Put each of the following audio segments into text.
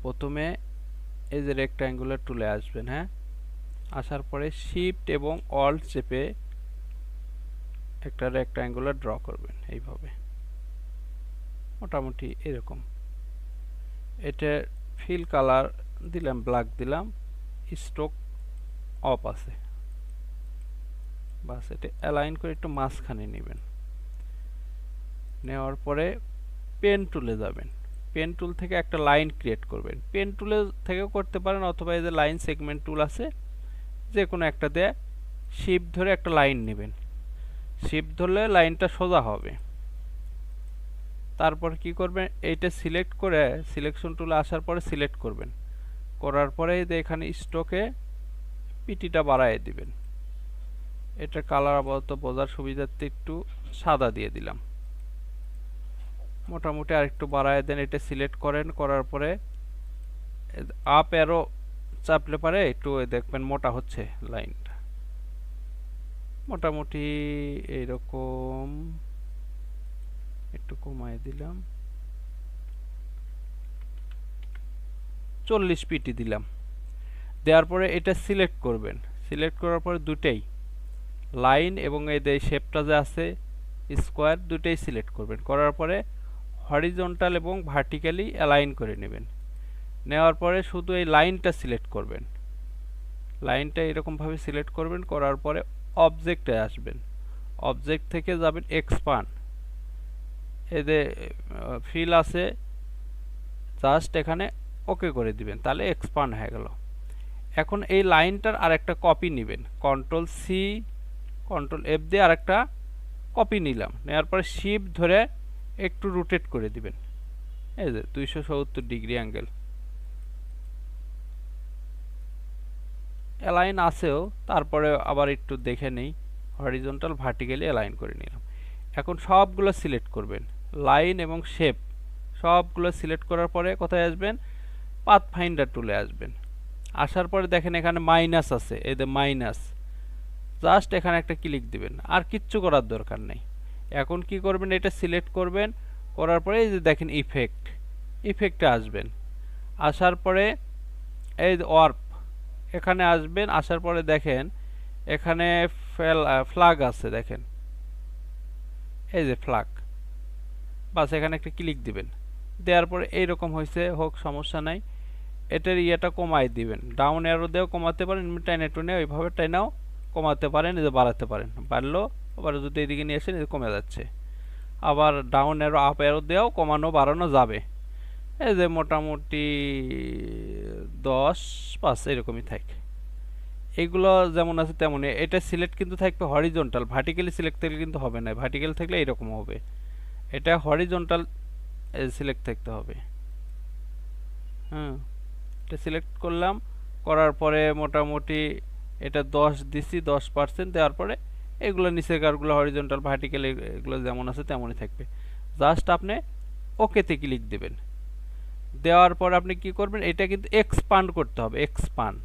প্রথমে এই যে রেক্ট্যাঙ্গুলার টুলে আসবেন, হ্যাঁ, আসার পরে শিফট এবং অল্ট চেপে একটা রেক্ট্যাঙ্গুলার ড্র করবেন এইভাবে, মোটামুটি এরকম। এটা ফিল কালার দিলাম, ব্ল্যাক দিলাম, স্ট্রোক অফ আছে, বাস এটা অ্যালাইন করে একটু মাঝখানে নেবেন। নেওয়ার পরে পেন টুলে যাবেন, পেন টুল থেকে একটা লাইন ক্রিয়েট করবেন। পেন টুলে থেকেও করতে পারেন, অথবা এই যে লাইন সেগমেন্ট টুল আছে, যে কোনো একটা দিয়ে শিফট ধরে একটা লাইন নেবেন। শিফট ধরলে লাইনটা সোজা হবে। তারপর কি করবেন, এইটা সিলেক্ট করে সিলেকশন টুলে আসার পরে সিলেক্ট করবেন, করার পরে এখানে স্ট্রোকে পিটিটা বাড়ায় দিবেন। এটা কালার আপাতত বোঝার সুবিধার্থে একটু সাদা দিয়ে দিলাম, মোটামুটি আর একটু বাড়ায় দেন। এটা সিলেক্ট করেন, করার পরে আপ অ্যারো চাপলে পারে একটু দেখবেন মোটা হচ্ছে লাইনটা, মোটামুটি এইরকম। একটু কমায় দিলাম, 40 পিটি দিলাম। দেওয়ার পরে এটা সিলেক্ট করবেন, সিলেক্ট করার পরে দুটেই লাইন এবং এই যে শেপটা যে আছে স্কোয়ার, দুটেই সিলেক্ট করবেন। করার পরে হরিজন্টাল এবং ভার্টিক্যালি অ্যালাইন করে নেবেন। নেওয়ার পরে শুধু এই লাইনটা সিলেক্ট করবেন, লাইনটা এরকমভাবে সিলেক্ট করবেন। করার পরে অবজেক্টে আসবেন, অবজেক্ট থেকে যাবেন এক্সপান্ড, এই যে ফিল আছে জাস্ট এখানে ওকে করে দিবেন, তাহলে এক্সপান্ড হয়ে গেল। এখন এই লাইনটার আরেকটা কপি নেবেন, কন্ট্রোল সি কন্ট্রোল এফ দিয়ে আরেকটা কপি নিলাম। নেওয়ার পরে শিফট ধরে একটু রোটেট করে দিবেন, এই যে 270 ডিগ্রি অ্যাঙ্গেল। অ্যালাইন আছেও, তারপরে আবার একটু দেখে নেই, হরিজন্টাল ভার্টিক্যালি অ্যালাইন করে নিলাম। এখন সবগুলো সিলেক্ট করবেন, লাইন এবং শেপ সবগুলো সিলেক্ট করার পরে কোথায় আসবেন, পাথ ফাইন্ডার টুলে আসবেন। আসার পরে দেখেন এখানে মাইনাস আছে, এই যে মাইনাস, জাস্ট এখানে একটা ক্লিক দিবেন, আর কিচ্ছু করার দরকার নেই। এখন কি করবেন, এটা সিলেক্ট করবেন, করার পরে এই যে দেখেন ইফেক্ট, ইফেক্টে আসবেন। আসার পরে এই ওয়ার্প এখানে আসবেন। আসার পরে দেখেন এখানে ফ্ল্যাগ আছে, দেখেন এই যে ফ্ল্যাগ, বাস এখানে একটা ক্লিক দিবেন। দেওয়ার পরে এইরকম হয়েছে, হোক সমস্যা নাই। এটার ইয়েটা কমাই দিবেন, ডাউন অ্যারো দিয়েও কমাতে পারেন, টেনে টুনে ওইভাবে টেনাও কমাতে পারেন, এই যে বাড়াতে পারেন, বাড়লো। আবার যদি এদিকে নিয়ে আসেন এই কমে যাচ্ছে। আবার ডাউন অ্যারো আপ অ্যারো দিয়েও কমানো বাড়ানো যাবে। এই যে মোটামুটি 10-5 এরকমই থাকে। এইগুলো যেমন আছে তেমনই। এটা সিলেক্ট কিন্তু থাকবে হরিজন্টাল, ভার্টিক্যালি সিলেক্ট থাকলে কিন্তু হবে না, ভার্টিক্যাল থাকলে এরকম হবে। এটা হরিজন্টাল সিলেক্ট থাকতে হবে। হ্যাঁ, এটা সিলেক্ট করলাম, করার পরে মোটামুটি এটা 10 দিছি, 10% দেওয়ার পরে এগুলো নিচের কারগুলো হরিজন্টাল ভার্টিক্যাল এগুলো যেমন আছে তেমনই থাকবে। জাস্ট আপনি ওকেতে ক্লিক দেবেন। দেওয়ার পর আপনি কি করবেন, এটা কিন্তু এক্সপান্ড করতে হবে, এক্সপান্ড।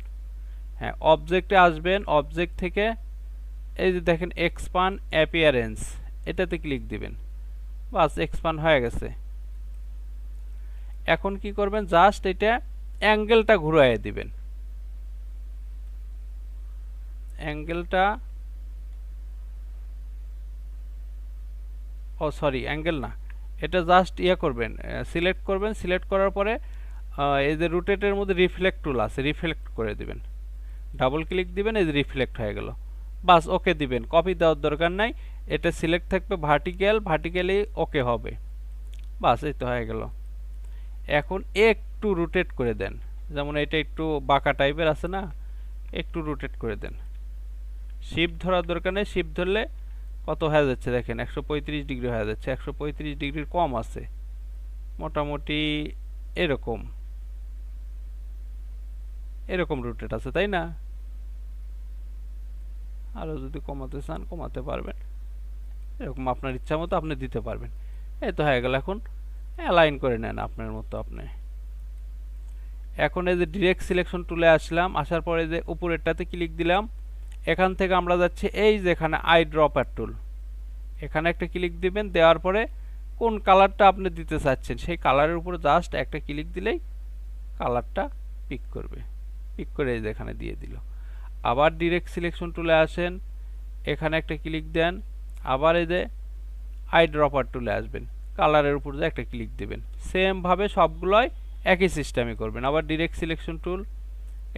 হ্যাঁ, অবজেক্টে আসবেন, অবজেক্ট থেকে এই যে দেখেন এক্সপান্ড অ্যাপিয়ারেন্স, এটাতে ক্লিক দিবেন, বাস এক্সপান্ড হয়ে গেছে। এখন কি করবেন, জাস্ট এটা অ্যাঙ্গেলটা ঘুরাইয়ে দিবেন, অ্যাঙ্গেলটা, ও সরি অ্যাঙ্গেল না, এটা জাস্ট ইয়ে করবেন, সিলেক্ট করবেন। সিলেক্ট করার পরে এই যে রোটেটের মধ্যে রিফ্লেক্ট টুল আছে, রিফ্লেক্ট করে দিবেন, ডাবল ক্লিক দিবেন, এই যে রিফ্লেক্ট হয়ে গেল, বাস ওকে দিবেন। কপি দেওয়ার দরকার নাই, এটা সিলেক্ট থাকবে ভার্টিক্যাল, ভার্টিক্যালি ওকে হবে, বাস এই তো হয়ে গেল। এখন একটু রোটেট করে দেন, যেমন এটা একটু বাঁকা টাইপের আছে না, একটু রোটেট করে দেন। শিফট ধরার দরকার নেই, শিফট ধরলে কত হয়ে যাচ্ছে দেখেন, 135 ডিগ্রি হয়ে যাচ্ছে, 135 ডিগ্রির কম আছে, মোটামুটি এরকম এরকম রোটেট আছে, তাই না? আরও যদি কমাতে চান কমাতে পারবেন, এরকম আপনার ইচ্ছা মতো আপনি দিতে পারবেন। এই তো হয়ে গেল। এখন অ্যালাইন করে নেন আপনার মতো আপনি। এখন এই যে ডিরেক্ট সিলেকশন টুলে আসলাম, আসার পরে যে উপরেরটাতে ক্লিক দিলাম। এখান থেকে আমরা যাচ্ছি এই যে এখানে আই ড্রপার টুল, এখানে একটা ক্লিক দিবেন। দেওয়ার পরে কোন কালারটা আপনি দিতে চাচ্ছেন সেই কালারের উপরে জাস্ট একটা ক্লিক দিলেই কালারটা পিক করবে, পিক করে এই যে এখানে দিয়ে দিল। আবার ডিরেক্ট সিলেকশন টুলে আসেন, এখানে একটা ক্লিক দেন, আবার এই যে আই ড্রপার টুলে আসবেন, কালারের উপর যে একটা ক্লিক দেবেন। সেম ভাবে সবগুলোই একই সিস্টেমে করবেন। আবার ডিরেক্ট সিলেকশন টুল,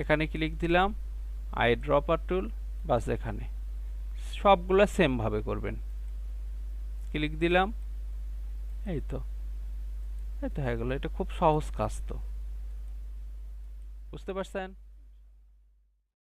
এখানে ক্লিক দিলাম, আই ড্রপার টুল, বাস এখানে সবগুলো সেম ভাবে করবেন। ক্লিক দিলাম, এই তো হয়ে গেল। এটা খুব সহজ কাজ, তো বুঝতে পারছেন?